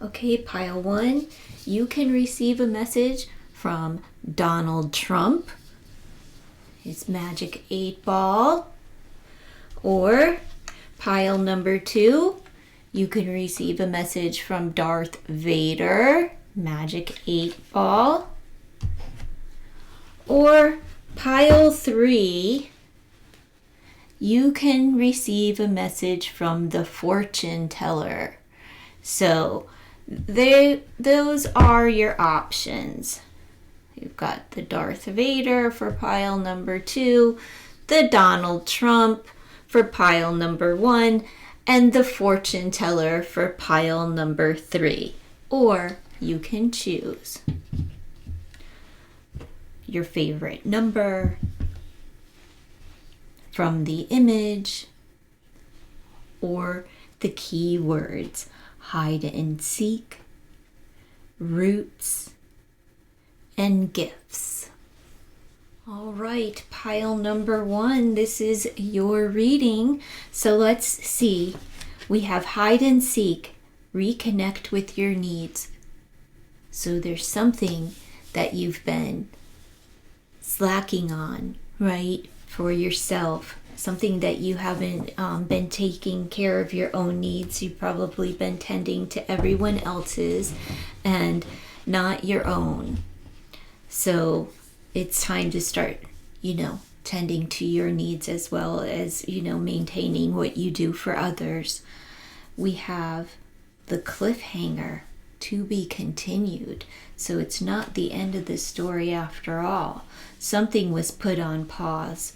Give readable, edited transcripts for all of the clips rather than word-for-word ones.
Okay, pile 1, you can receive a message from Donald Trump, his magic 8 ball. Or pile number 2, you can receive a message from Darth Vader, magic 8 ball. Or pile 3, you can receive a message from the fortune teller. So those are your options. You've got the Darth Vader for pile number 2, the Donald Trump for pile number 1, and the fortune teller for pile number 3. Or you can choose your favorite number from the image or the keywords hide and seek, roots, and gifts. All right, pile number 1, this is your reading. So let's see. We have hide and seek, reconnect with your needs. So there's something that you've been slacking on, right, for yourself. Something that you haven't been taking care of your own needs. You've probably been tending to everyone else's and not your own. So it's time to start, tending to your needs as well as, maintaining what you do for others. We have the cliffhanger, to be continued. So it's not the end of the story after all. Something was put on pause.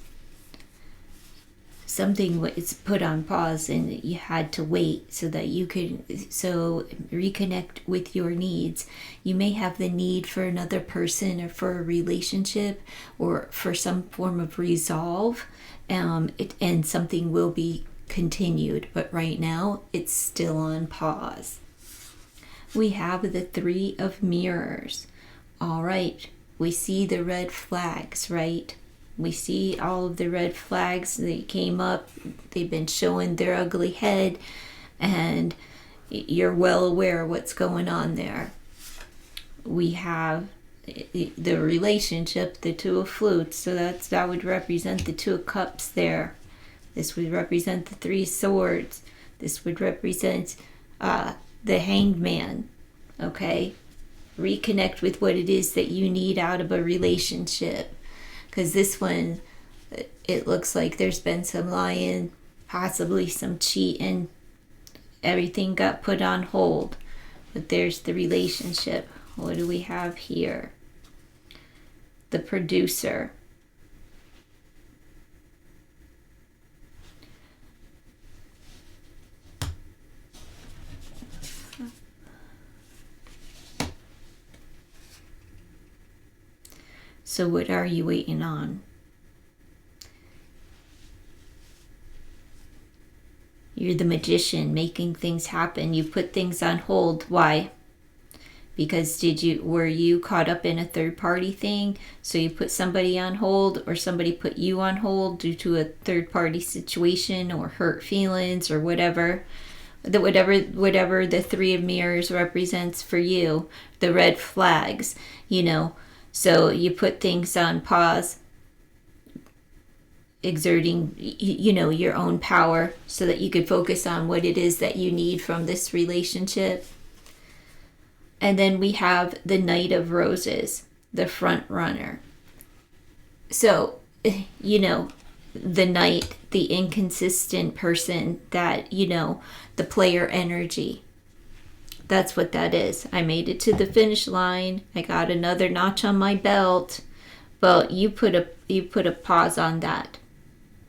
Something was put on pause and you had to wait so that you could reconnect with your needs. You may have the need for another person or for a relationship or for some form of resolve, and something will be continued, but right now it's still on pause. We have the 3 of mirrors. All right, we see the red flags, right? We see all of the red flags. They came up, they've been showing their ugly head, and you're well aware of what's going on there. We have the relationship, the 2 of flutes, so that would represent the 2 of cups there. This would represent the 3 swords. This would represent the hanged man, okay? Reconnect with what it is that you need out of a relationship. Because this one, it looks like there's been some lying, possibly some cheating. Everything got put on hold. But there's the relationship. What do we have here? The producer. So what are you waiting on? You're the magician making things happen. You put things on hold. Why? Because were you caught up in a third party thing? So you put somebody on hold, or somebody put you on hold due to a third party situation or hurt feelings or whatever. Whatever the 3 of mirrors represents for you, the red flags, So you put things on pause, exerting, your own power so that you could focus on what it is that you need from this relationship. And then we have the Knight of Roses, the front runner. So, the knight, the inconsistent person that, the player energy. That's what that is. I made it to the finish line. I got another notch on my belt. Well, you put a pause on that.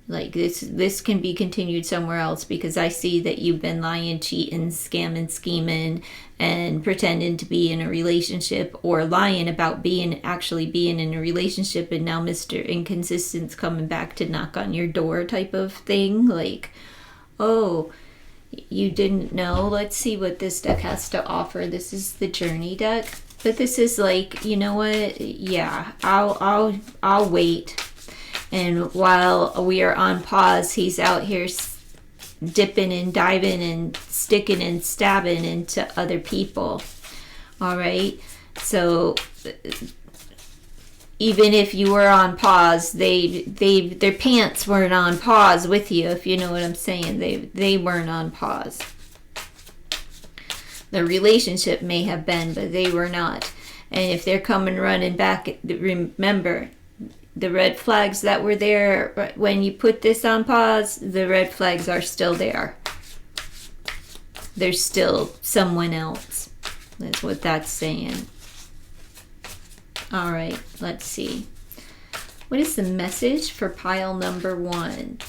Like this can be continued somewhere else, because I see that you've been lying, cheating, scamming, scheming, and pretending to be in a relationship, or lying about actually being in a relationship, and now Mr. Inconsistent's coming back to knock on your door type of thing. Like, oh, you didn't know? Let's see what this deck has to offer. This is the Journey deck. But this is like, you know what? Yeah, I'll wait. And while we are on pause, he's out here dipping and diving and sticking and stabbing into other people. All right. So even if you were on pause, their pants weren't on pause with you, if you know what I'm saying. They weren't on pause. The relationship may have been, but they were not. And if they're coming running back, remember, the red flags that were there when you put this on pause, the red flags are still there. There's still someone else. That's what that's saying. All right, let's see. What is the message for pile number 1?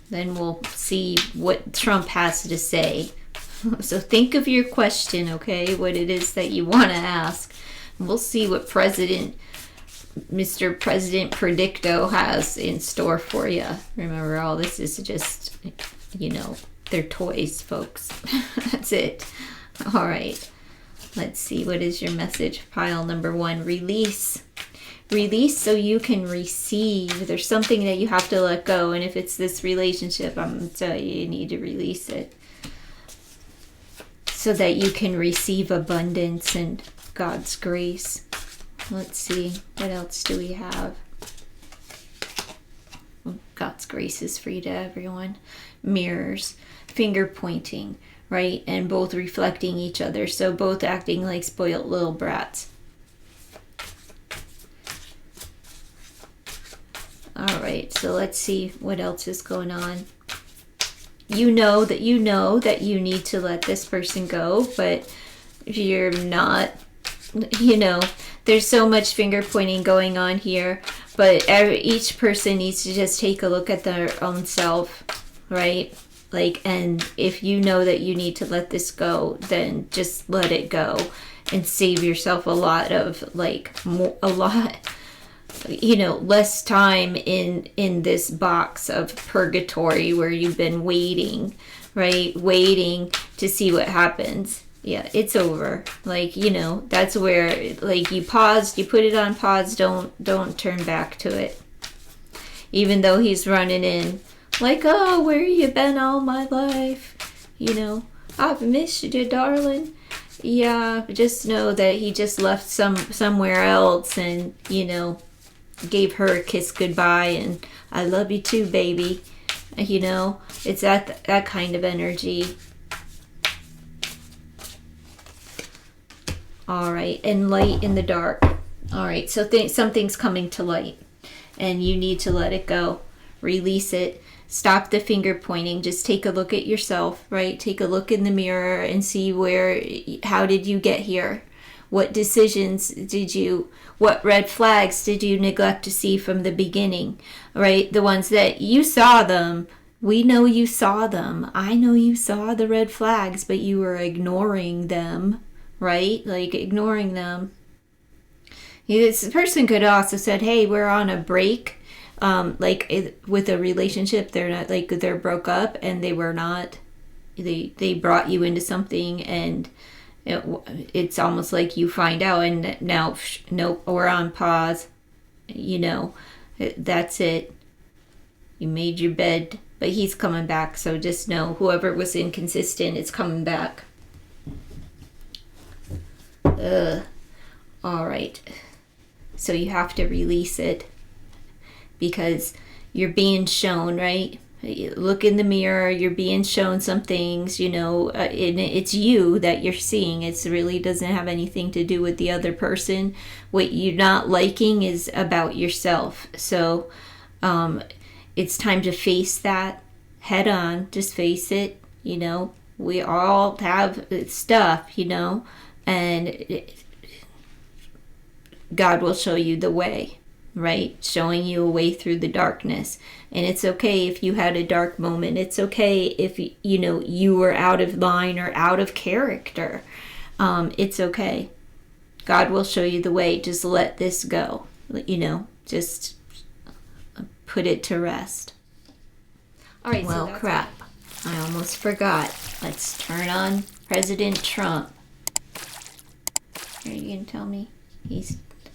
Then we'll see what Trump has to say. So think of your question, okay? What it is that you want to ask. We'll see what Mr. President Predicto has in store for you. Remember, all this is just, they're toys, folks. That's it. All right. Let's see. What is your message? Pile number 1. Release. Release so you can receive. There's something that you have to let go. And if it's this relationship, I'm going to tell you need to release it. So that you can receive abundance and God's grace. Let's see. What else do we have? God's grace is free to everyone. Mirrors. Finger pointing. Right? And both reflecting each other. So both acting like spoiled little brats. All right. So let's see what else is going on. You know that you need to let this person go, but you're not, there's so much finger pointing going on here, but each person needs to just take a look at their own self, right? And if you know that you need to let this go, then just let it go and save yourself a lot of, less time in this box of purgatory where you've been waiting, right? Waiting to see what happens. Yeah, it's over. That's where, you paused, you put it on pause, don't turn back to it. Even though he's running in, oh, where you been all my life? I've missed you, darling. Yeah, just know that he just left somewhere else and, gave her a kiss goodbye and I love you too, baby. It's that kind of energy. All right, and light in the dark. All right, so something's coming to light and you need to let it go. Release it. Stop the finger pointing. Just take a look at yourself, right? Take a look in the mirror and see how did you get here? What decisions what red flags did you neglect to see from the beginning, right? The ones that you saw them. We know you saw them. I know you saw the red flags, but you were ignoring them, right? Ignoring them. This person could also said, hey, we're on a break. With a relationship, they're not, they're broke up and they were not, they brought you into something and it's almost like you find out and now, nope, we're on pause. That's it. You made your bed, but he's coming back. So just know whoever was inconsistent is coming back. All right. So you have to release it because you're being shown, right? Look in the mirror, you're being shown some things, and it's you that you're seeing. It really doesn't have anything to do with the other person. What you're not liking is about yourself. So it's time to face that head on. Just face it. We all have stuff, and God will show you the way, right? Showing you a way through the darkness. And it's okay if you had a dark moment. It's okay if, you were out of line or out of character. It's okay. God will show you the way. Just let this go. Just put it to rest. All right. Well, crap. I almost forgot. Let's turn on President Trump. Are you going to tell me the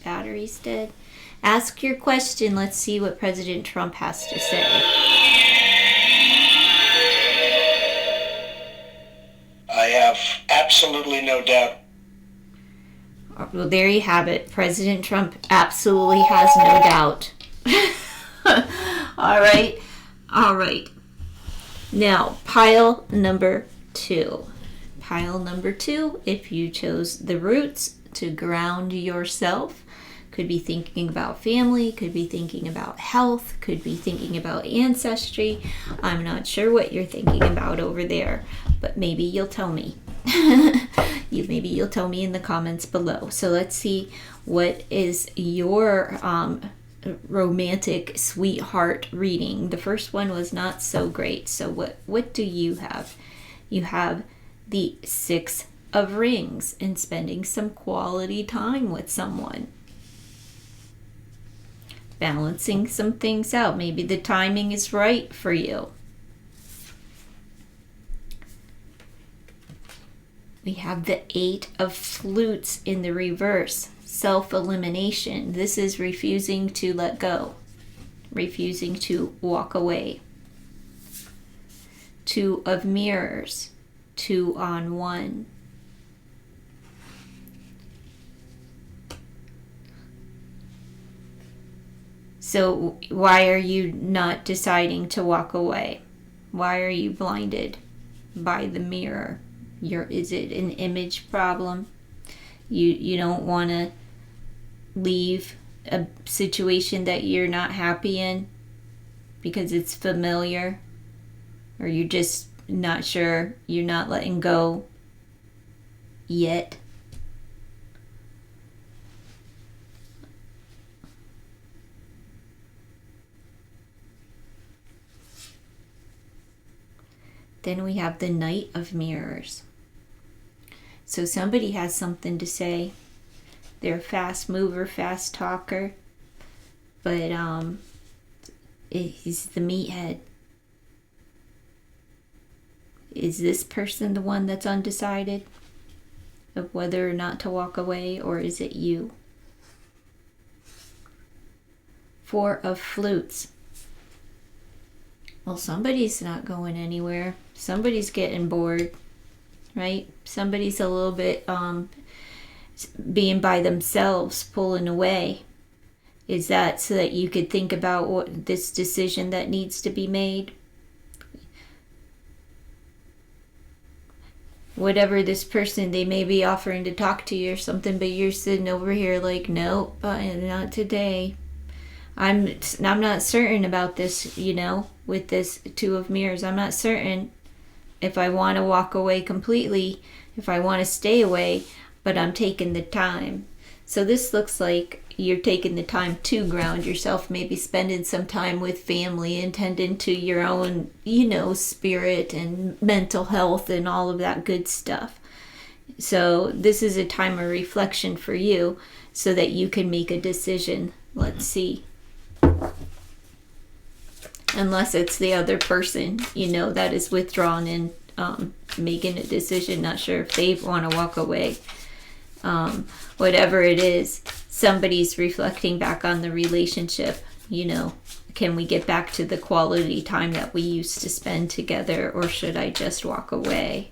battery's dead? Ask your question. Let's see what President Trump has to say. Absolutely no doubt. Well, there you have it. President Trump absolutely has no doubt. All right. All right. Now, pile number 2. Pile number 2, if you chose the roots to ground yourself, could be thinking about family, could be thinking about health, could be thinking about ancestry. I'm not sure what you're thinking about over there, but maybe you'll tell me. Maybe you'll tell me in the comments below. So let's see, what is your romantic sweetheart reading? The first one was not so great. So what do you have? You have the 6 of Rings and spending some quality time with someone. Balancing some things out. Maybe the timing is right for you. We have the 8 of Flutes in the reverse. Self-elimination. This is refusing to let go. Refusing to walk away. 2 of Mirrors. 2 on 1. So why are you not deciding to walk away? Why are you blinded by the mirror? Is it an image problem? You don't want to leave a situation that you're not happy in because it's familiar, or you're just not sure, you're not letting go yet. Then we have the Knight of Mirrors. So somebody has something to say. They're a fast mover, fast talker, but he's the meathead. Is this person the one that's undecided of whether or not to walk away, or is it you? 4 of Flutes. Well, somebody's not going anywhere. Somebody's getting bored, right? Somebody's a little bit being by themselves, pulling away. Is that so that you could think about what this decision that needs to be made? Whatever this person, they may be offering to talk to you or something, but you're sitting over here like, nope, not today. I'm not certain about this, with this 2 of Mirrors. I'm not certain if I want to walk away completely, if I want to stay away, but I'm taking the time. So this looks like you're taking the time to ground yourself, maybe spending some time with family and tending to your own, spirit and mental health and all of that good stuff. So this is a time of reflection for you so that you can make a decision. Let's see. Unless it's the other person, that is withdrawn and making a decision, not sure if they want to walk away. Whatever it is, somebody's reflecting back on the relationship. Can we get back to the quality time that we used to spend together, or should I just walk away?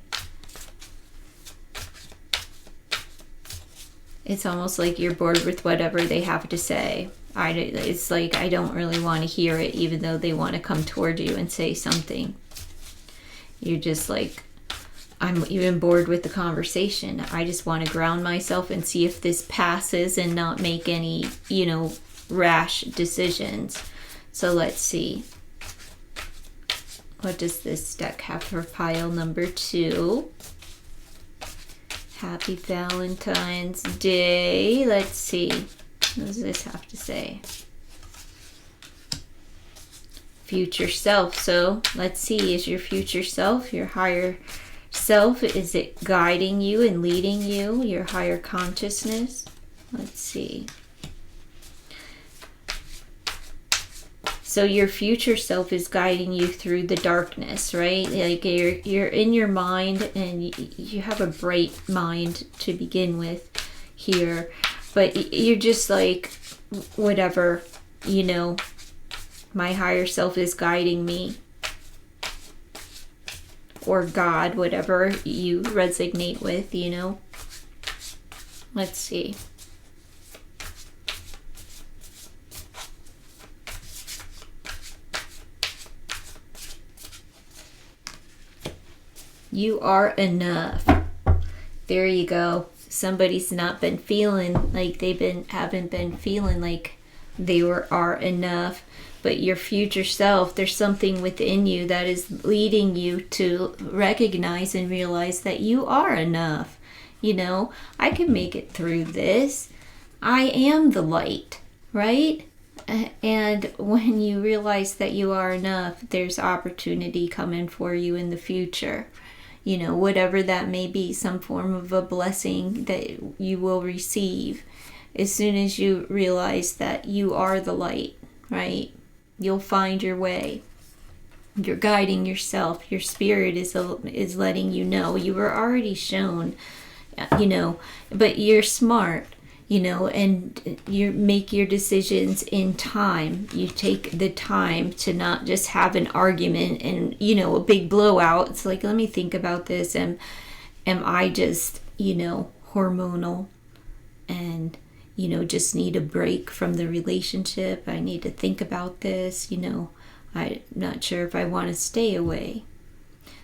It's almost like you're bored with whatever they have to say. It's like I don't really want to hear it, even though they want to come toward you and say something. You're just like, I'm even bored with the conversation. I just want to ground myself and see if this passes and not make any, rash decisions. So let's see. What does this deck have for pile number 2? Happy Valentine's Day. Let's see. What does this have to say? Future self. So let's see. Is your future self, your higher self, is it guiding you and leading you? Your higher consciousness? Let's see. So your future self is guiding you through the darkness, right? Like you're in your mind, and you have a bright mind to begin with here, but you're just like, whatever, my higher self is guiding me. or God, whatever you resonate with, you know. Let's see. You are enough. There you go. Somebody's not been feeling like haven't been feeling like they are enough. But your future self, there's something within you that is leading you to recognize and realize that you are enough. You know, I can make it through this. I am the light, right? And when you realize that you are enough, there's opportunity coming for you in the future. You know, whatever that may be, some form of a blessing that you will receive as soon as you realize that you are the light, right? You'll find your way. You're guiding yourself. Your spirit is letting you know. You were already shown, you know, but you're smart, you know, and you make your decisions in time. You take the time to not just have an argument and, you know, a big blowout. It's like, let me think about this. Am I just, you know, hormonal and, you know, just need a break from the relationship? I need to think about this, you know. I'm not sure if I want to stay away.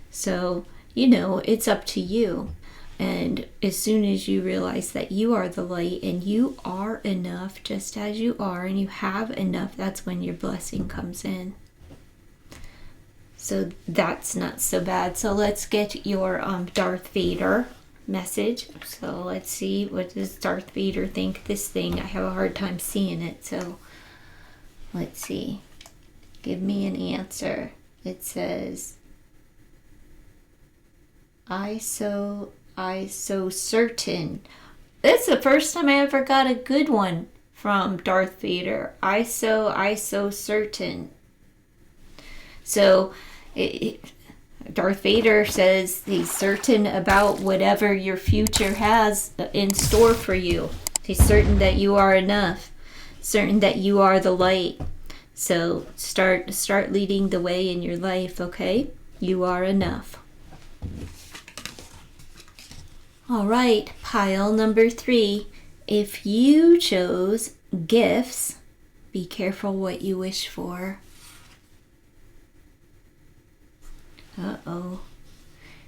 So, you know, it's up to you. And as soon as you realize that you are the light and you are enough just as you are and you have enough, that's when your blessing comes in. So that's not so bad. So let's get your Darth Vader message. So let's see, what does Darth Vader think this thing? I have a hard time seeing it. So let's see. Give me an answer. It says, I so certain. That's the first time I ever got a good one from Darth Vader. I so certain. So Darth Vader says he's certain about whatever your future has in store for you. He's certain that you are enough, certain that you are the light. So start leading the way in your life, okay? You are enough. All right, pile number 3. If you chose gifts, be careful what you wish for. Uh-oh.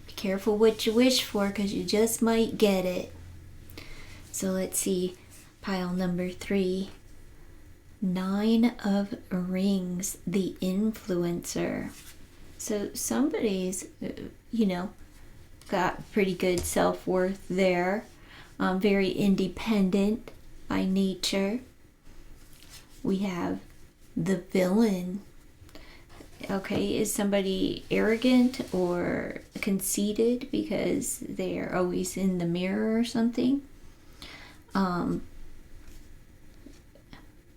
Be careful what you wish for, because you just might get it. So let's see, pile number 3. 9 of Rings, the influencer. So somebody's, you know, got pretty good self-worth there. Very independent by nature. We have the villain. Okay, is somebody arrogant or conceited because they're always in the mirror or something?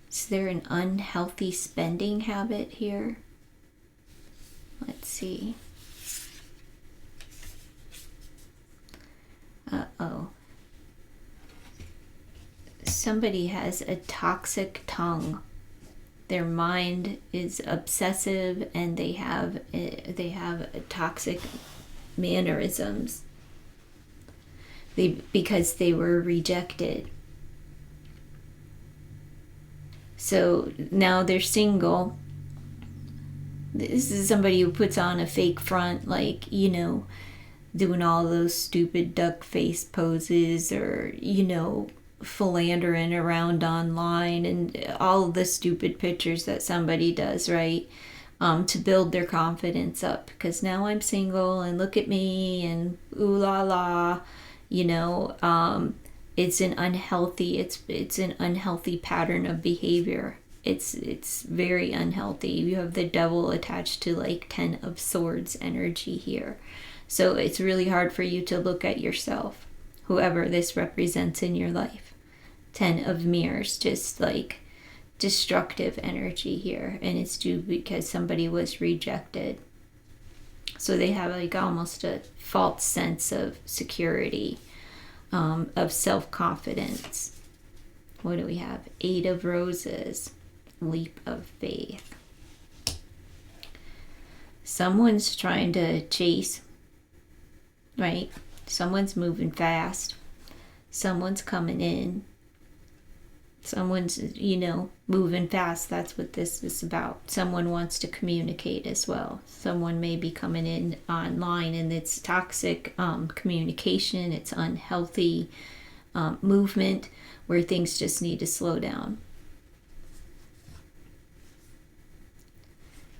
Is there an unhealthy spending habit here? Let's see. Uh-oh. Somebody has a toxic tongue. Their mind is obsessive and they have toxic mannerisms. Because they were rejected. So now they're single. This is somebody who puts on a fake front, like, you know, doing all those stupid duck face poses, or, you know, philandering around online and all the stupid pictures that somebody does, right? To build their confidence up, because now I'm single and look at me and ooh la la, you know. It's an unhealthy pattern of behavior. It's very unhealthy. You have the devil attached to like 10 of Swords energy here. So it's really hard for you to look at yourself, whoever this represents in your life. 10 of Mirrors, just like destructive energy here. And it's due because somebody was rejected. So they have like almost a false sense of security, of self-confidence. What do we have? 8 of Roses, leap of faith. Someone's trying to chase right? Someone's moving fast. Someone's coming in. Someone's, moving fast. That's what this is about. Someone wants to communicate as well. Someone may be coming in online, and it's toxic communication. It's unhealthy movement where things just need to slow down.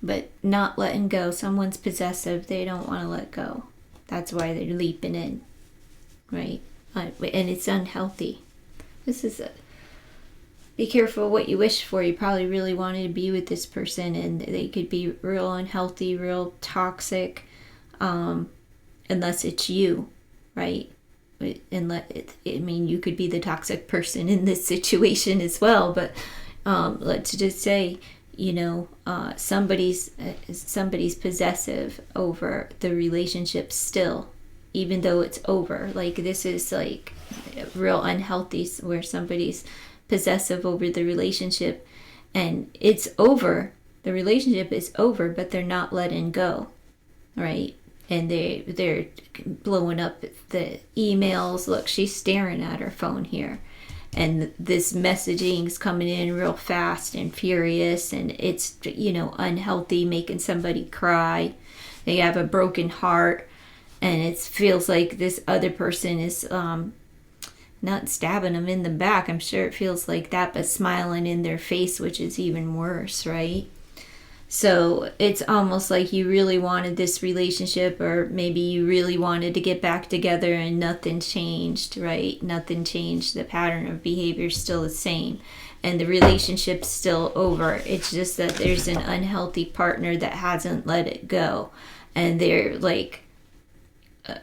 But not letting go. Someone's possessive. They don't want to let go. That's why they're leaping in, right? And it's unhealthy. Be careful what you wish for. You probably really wanted to be with this person, and they could be real unhealthy, real toxic, unless it's you, right? You could be the toxic person in this situation as well, but let's just say, somebody's possessive over the relationship still, even though it's over. Like, this is like real unhealthy, where somebody's possessive over the relationship, and it's over. The relationship is over, but they're not letting go, right? And they're blowing up the emails. Look, she's staring at her phone here, and this messaging is coming in real fast and furious, and it's unhealthy, making somebody cry. They have a broken heart, and it feels like this other person is not stabbing them in the back. I'm sure it feels like that, but smiling in their face, which is even worse, right? So it's almost like you really wanted this relationship, or maybe you really wanted to get back together, and nothing changed, right? Nothing changed. The pattern of behavior is still the same, and the relationship's still over. It's just that there's an unhealthy partner that hasn't let it go, and they're like,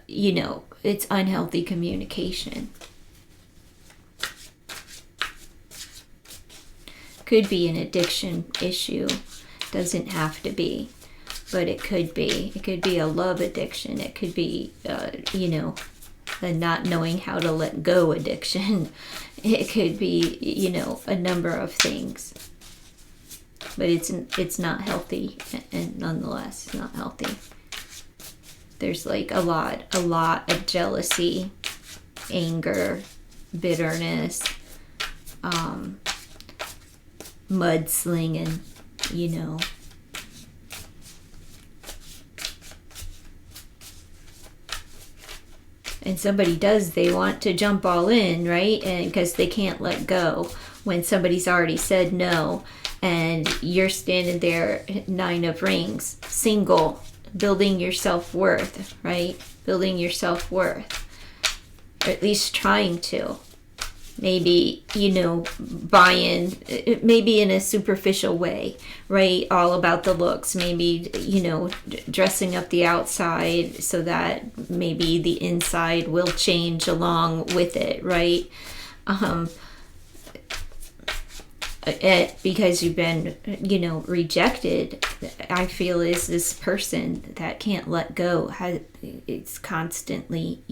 it's unhealthy communication. Could be an addiction issue. Doesn't have to be, but it could be. It could be a love addiction. It could be, a not knowing how to let go addiction. It could be, a number of things. But it's not healthy, and nonetheless, it's not healthy. There's like a lot of jealousy, anger, bitterness, mudslinging, and somebody they want to jump all in, right? And because they can't let go when somebody's already said no, and you're standing there, 9 of Rings, single, building your self-worth, right? Building your self-worth, or at least trying to. Maybe, buying, maybe in a superficial way, right? All about the looks. Maybe, dressing up the outside so that maybe the inside will change along with it, right? Because you've been, rejected, I feel, is this person that can't let go. It's constantly,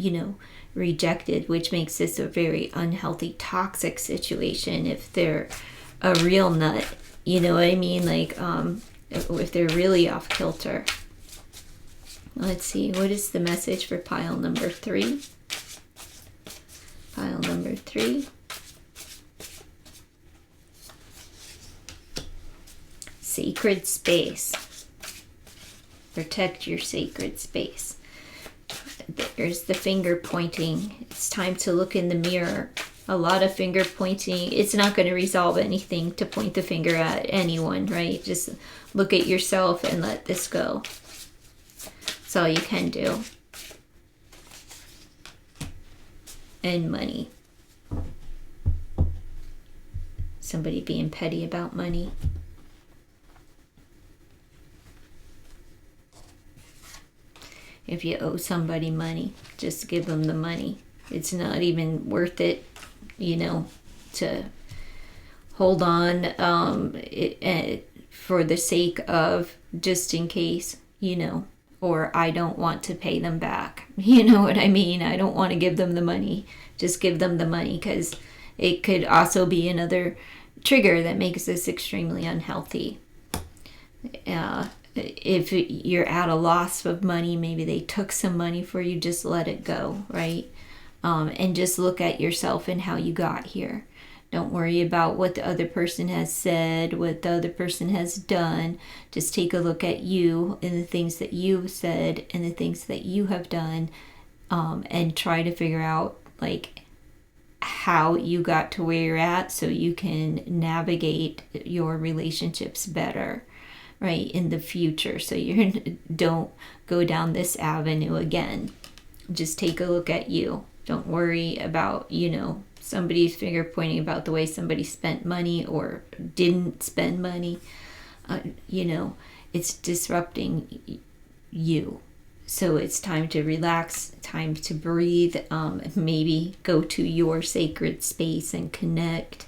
rejected, which makes this a very unhealthy, toxic situation if they're a real nut. You know what I mean? Like, if they're really off kilter. Let's see, what is the message for pile number 3? Pile number 3. Sacred space. Protect your sacred space. There's the finger pointing. It's time to look in the mirror. A lot of finger pointing. It's not going to resolve anything to point the finger at anyone, right? Just look at yourself and let this go. That's all you can do. And money. Somebody being petty about money. If you owe somebody money, just give them the money. It's not even worth it, to hold on for the sake of just in case, or I don't want to pay them back. You know what I mean? I don't want to give them the money. Just give them the money, because it could also be another trigger that makes this extremely unhealthy. if you're at a loss of money, maybe they took some money for you, just let it go, right? And just look at yourself and how you got here. Don't worry about what the other person has said, what the other person has done. Just take a look at you and the things that you've said and the things that you have done, and try to figure out like how you got to where you're at so you can navigate your relationships better, right, in the future, so you don't go down this avenue again. Just take a look at you. Don't worry about, somebody's finger pointing about the way somebody spent money or didn't spend money. It's disrupting you. So it's time to relax, time to breathe, maybe go to your sacred space and connect,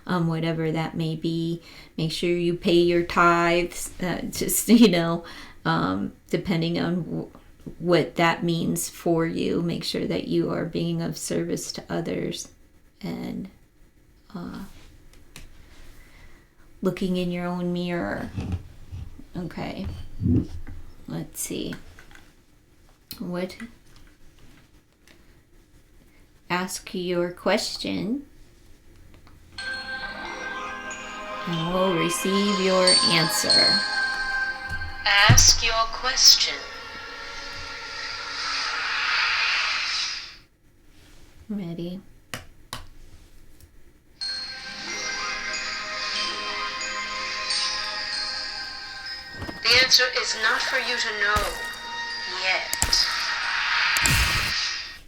whatever that may be. Make sure you pay your tithes, depending on what that means for you. Make sure that you are being of service to others and looking in your own mirror. Okay, let's see. Ask your question and we'll receive your answer. Ask your question. Ready? The answer is not for you to know.